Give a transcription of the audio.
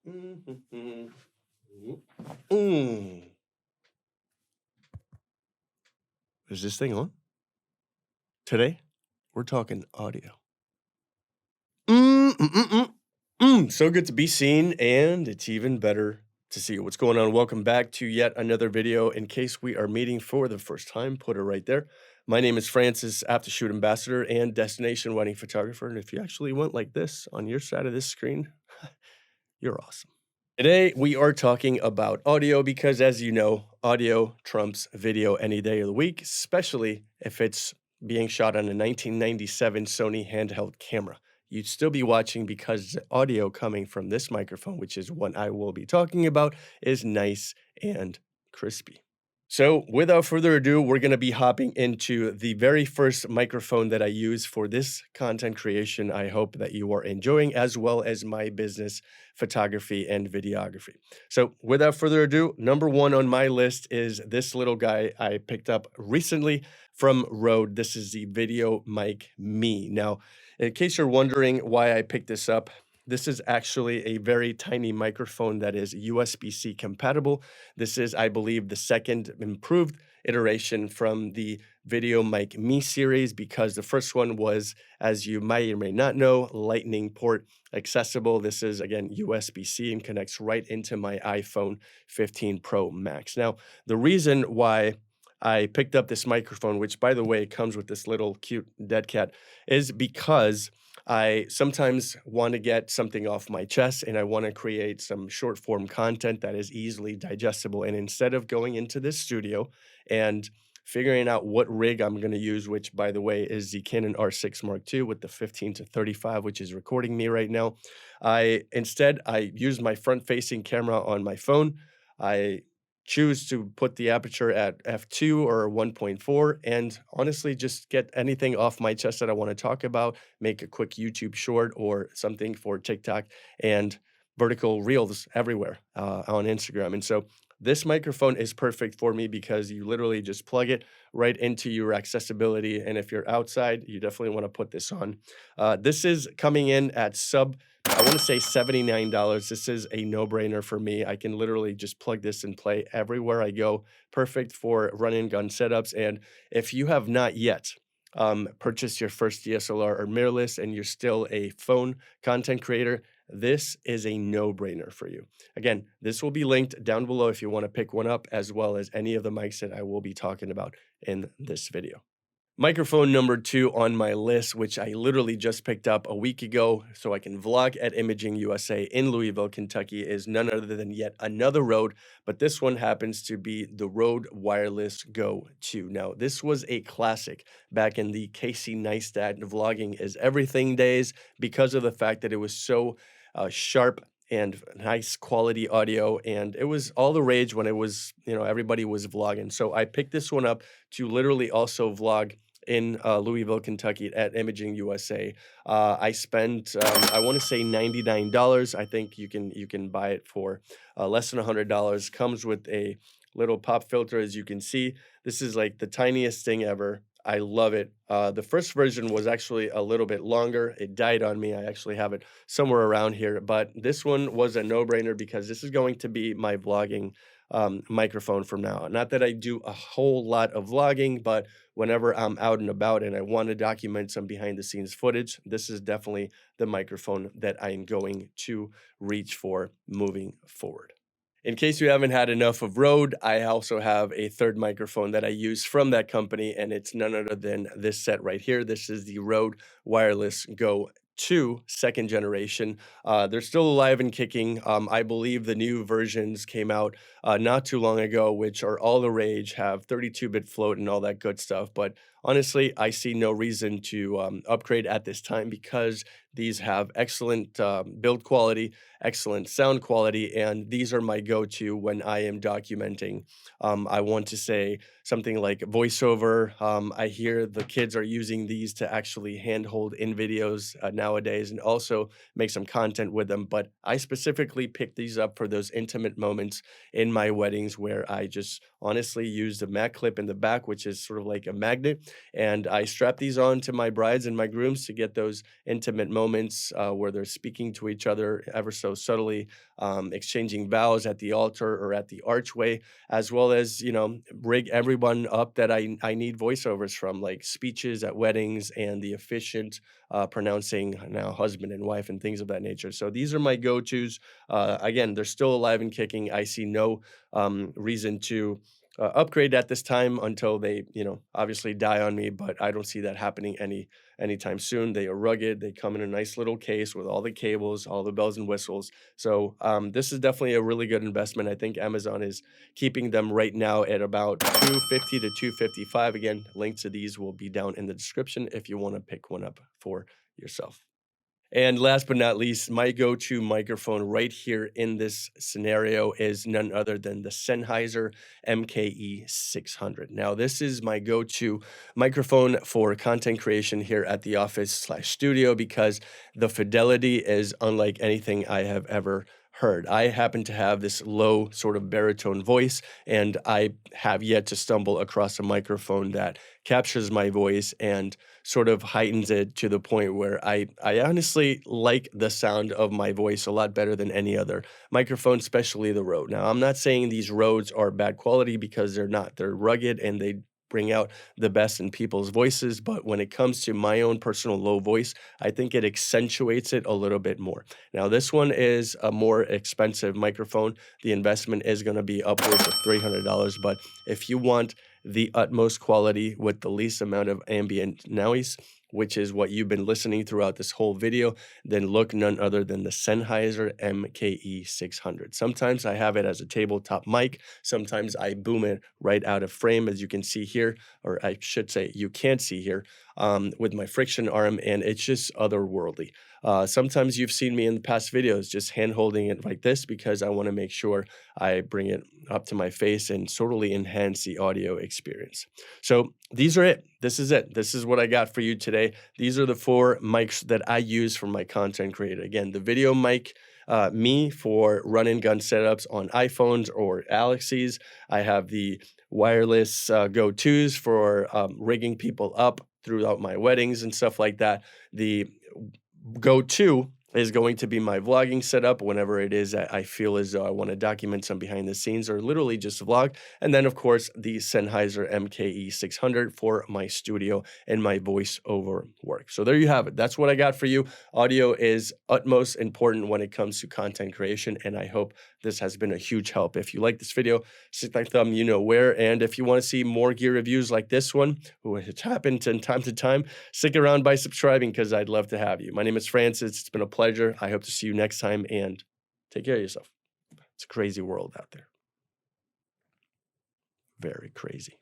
Mm. Is this thing on? Today, we're talking audio. So good to be seen, and it's even better to see you. What's going on? Welcome back to yet another video. In case we are meeting for the first time, put it right there. My name is Francis, After Shoot Ambassador and Destination Wedding Photographer. And if you actually went like this on your side of this screen, you're awesome. Today, we are talking about audio because, as you know, audio trumps video any day of the week, especially if it's being shot on a 1997 Sony handheld camera. You'd still be watching because the audio coming from this microphone, which is what I will be talking about, is nice and crispy. So without further ado, we're going to be hopping into the very first microphone that I use for this content creation. I hope that you are enjoying, as well as my business, photography and videography. So without further ado, number one on my list is this little guy I picked up recently from Rode. This is the VideoMic Me. Now, in case you're wondering why I picked this up, this is actually a very tiny microphone that is USB-C compatible. This is, I believe, the second improved iteration from the VideoMic Me series, because the first one was, as you might or may not know, Lightning port accessible. This is, again, USB-C and connects right into my iPhone 15 Pro Max. Now, the reason why I picked up this microphone, which, by the way, comes with this little cute dead cat, is because I sometimes want to get something off my chest and I want to create some short form content that is easily digestible. And instead of going into this studio and figuring out what rig I'm going to use, which, by the way, is the Canon R6 Mark II with the 15-35, which is recording me right now, I use my front facing camera on my phone. I choose to put the aperture at f2 or 1.4 and honestly just get anything off my chest that I want to talk about, make a quick YouTube short or something for TikTok, and vertical reels everywhere on Instagram. And so this microphone is perfect for me because you literally just plug it right into your accessibility. And if you're outside, you definitely want to put this on. This is coming in at I want to say $79. This is a no-brainer for me. I can literally just plug this and play everywhere I go. Perfect for run-and-gun setups. And if you have not yet purchased your first DSLR or mirrorless and you're still a phone content creator, this is a no-brainer for you. Again, this will be linked down below if you want to pick one up, as well as any of the mics that I will be talking about in this video. Microphone number two on my list, which I literally just picked up a week ago so I can vlog at Imaging USA in Louisville, Kentucky, is none other than yet another Rode, but this one happens to be the Rode Wireless Go 2. Now, this was a classic back in the Casey Neistat vlogging is everything days because of the fact that it was so sharp and nice quality audio, and it was all the rage when it was, everybody was vlogging. So I picked this one up to literally also vlog in Louisville, Kentucky at Imaging USA. I spent, I want to say $99. I think you can buy it for less than $100. Comes with a little pop filter, as you can see. This is like the tiniest thing ever. I love it. The first version was actually a little bit longer. It died on me. I actually have it somewhere around here, but this one was a no-brainer because this is going to be my vlogging microphone from now on. Not that I do a whole lot of vlogging, but whenever I'm out and about and I want to document some behind the scenes footage, this is definitely the microphone that I am going to reach for moving forward. In case you haven't had enough of Rode, I also have a third microphone that I use from that company, and it's none other than this set right here. This is the Rode Wireless Go 2 second generation. They're still alive and kicking. I believe the new versions came out not too long ago, which are all the rage, have 32-bit float and all that good stuff. But honestly, I see no reason to upgrade at this time because these have excellent build quality, excellent sound quality, and these are my go-to when I am documenting. I want to say something like voiceover. I hear the kids are using these to actually handhold in videos nowadays and also make some content with them. But I specifically picked these up for those intimate moments in my weddings where I just honestly use the mag clip in the back, which is sort of like a magnet, and I strap these on to my brides and my grooms to get those intimate moments moments where they're speaking to each other ever so subtly, exchanging vows at the altar or at the archway, as well as, rig everyone up that I need voiceovers from, like speeches at weddings and the efficient pronouncing now husband and wife and things of that nature. So these are my go-tos. Again, they're still alive and kicking. I see no reason to upgrade at this time until they, obviously die on me. But I don't see that happening anytime soon. They are rugged. They come in a nice little case with all the cables, all the bells and whistles. So this is definitely a really good investment. I think Amazon is keeping them right now at about 250 to 255. Again, links to these will be down in the description if you want to pick one up for yourself. And last but not least, my go-to microphone right here in this scenario is none other than the Sennheiser MKE 600. Now, this is my go-to microphone for content creation here at the office/studio because the fidelity is unlike anything I have ever heard. I happen to have this low sort of baritone voice, and I have yet to stumble across a microphone that captures my voice and sort of heightens it to the point where I honestly like the sound of my voice a lot better than any other microphone, especially the Rode. Now, I'm not saying these Rodes are bad quality because they're not. They're rugged and they bring out the best in people's voices, but when it comes to my own personal low voice, I think it accentuates it a little bit more. Now, this one is a more expensive microphone. The investment is going to be upwards of $300, but if you want the utmost quality with the least amount of ambient noise, which is what you've been listening throughout this whole video, then look none other than the Sennheiser MKE 600. Sometimes I have it as a tabletop mic. Sometimes I boom it right out of frame, as you can see here, or I should say you can't see here, with my friction arm, and it's just otherworldly. Sometimes you've seen me in the past videos just hand holding it like this because I want to make sure I bring it up to my face and totally enhance the audio experience. So these are it. This is it. This is what I got for you today. These are the 4 mics that I use for my content creator. Again, the VideoMic Me for run and gun setups on iPhones or Galaxies. I have the wireless go-tos for rigging people up throughout my weddings and stuff like that. The go-to is going to be my vlogging setup whenever it is that I feel as though I want to document some behind the scenes or literally just vlog. And then, of course, the Sennheiser MKE 600 for my studio and my voiceover work. So there you have it. That's what I got for you. Audio is utmost important when it comes to content creation, and I hope this has been a huge help. If you like this video, stick that thumb you know where. And if you want to see more gear reviews like this one, which happens from time to time, stick around by subscribing because I'd love to have you. My name is Francis. It's been a pleasure. I hope to see you next time, and take care of yourself. It's a crazy world out there. Very crazy.